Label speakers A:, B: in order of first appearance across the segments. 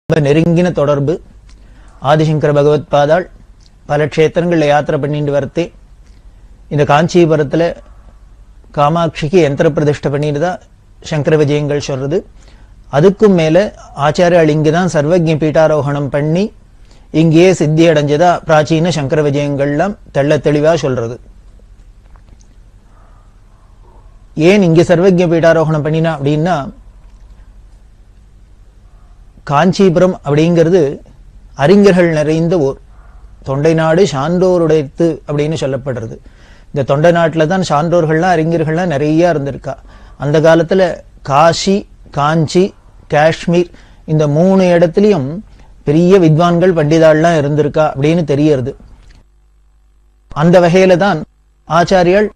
A: நெருங்கின தொடர்பு. ஆதிசங்கர பகவத் பாதாள் பல க்ஷேத்திரங்களில் யாத்திரை பண்ணிட்டு வரத்தே இந்த காஞ்சிபுரத்தில் காமாட்சிக்கு யந்திர பிரதிஷ்டை பண்ணிட்டு தான் சங்கர விஜயங்கள் சொல்றது. அதுக்கும் மேல ஆச்சாரியால் இங்குதான் சர்வஜ்ஞ பீட்டாரோகணம் பண்ணி இங்கேயே சித்தி அடைஞ்சதா பிராச்சீன சங்கர விஜயங்கள்லாம் தெள்ள தெளிவா சொல்றது. ஏன் இங்க சர்வஜ்ஞ பீட்டாரோகணம் பண்ணினா அப்படின்னா, காஞ்சிபுரம் அப்படிங்கிறது அறிஞர்கள் நிறைந்த ஊர். தொண்டை நாடு சான்றோருடையது அப்படின்னு சொல்லப்படுறது. இந்த தொண்டை நாட்டுல தான் சான்றோர்கள்லாம் அறிஞர்கள்லாம் நிறைய இருந்திருக்கா. அந்த காலத்துல காசி, காஞ்சி, காஷ்மீர் இந்த 3 இடத்துலயும் பெரிய வித்வான்கள் பண்டிதாள்லாம் இருந்திருக்கா அப்படின்னு தெரியறது. அந்த வகையில தான் ஆச்சாரியால்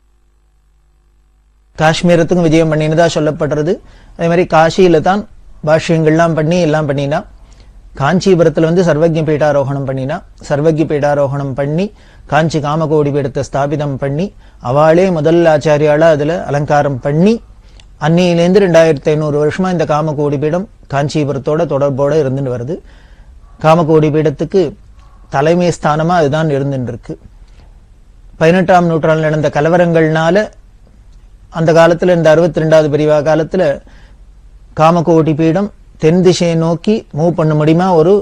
A: காஷ்மீரத்துக்கும் விஜயம் பண்ணினதா சொல்லப்படுறது. அதே மாதிரி காசியில தான் பாஷ்யங்கள்லாம் பண்ணி எல்லாம் பண்ணினா. காஞ்சிபுரத்துல சர்வஜ்ஞ பீட்டாரோகணம் பண்ணினா. சர்வஜ்ஞ பீட்டாரோகணம் பண்ணி காஞ்சி காமகோடி பீடத்தை ஸ்தாபிதம் பண்ணி அவளே முதல் ஆச்சாரியால அதுல அலங்காரம் பண்ணி அன்னியிலேருந்து 2500 வருஷமா இந்த காமகோடி பீடம் காஞ்சிபுரத்தோட தொடர்போட இருந்துட்டு வருது. காமகோடி பீடத்துக்கு தலைமை ஸ்தானமா அதுதான் இருந்துட்டு இருக்கு. 18ஆம் நூற்றாண்டில் நடந்த கலவரங்கள்னால அந்த காலத்துல இந்த 62வது பிரிவா காலத்துல காமகோடி பீடம் தென் திசையை நோக்கி மூவ் பண்ண முடியுமா ஒரு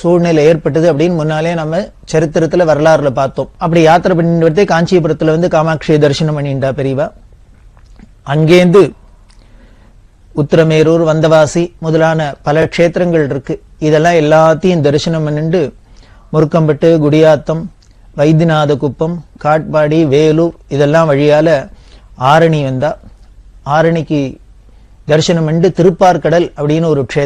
A: சூழ்நிலை ஏற்பட்டது அப்படின்னு முன்னாலே நம்ம சரித்திரத்துல வரலாறுல பார்த்தோம். அப்படி யாத்திரை பண்ணிட்டு வரதே காஞ்சிபுரத்துல காமாட்சியை தரிசனம் பண்ணிட்டா பெரியவா. அங்கேந்து உத்திரமேரூர், வந்தவாசி முதலான பல க்ஷேத்திரங்கள் இருக்கு. இதெல்லாம் எல்லாத்தையும் தரிசனம் பண்ணிட்டு முருக்கம்பட்டு, குடியாத்தம், வைத்தியநாத குப்பம், காட்பாடி, வேலூர் இதெல்லாம் வழியால ஆரணி வந்தா. ஆரணிக்கு தரிசனம் பண்ணிட்டு திருப்பார்கடல் அப்படின்னு ஒரு க்ஷேத்திரம்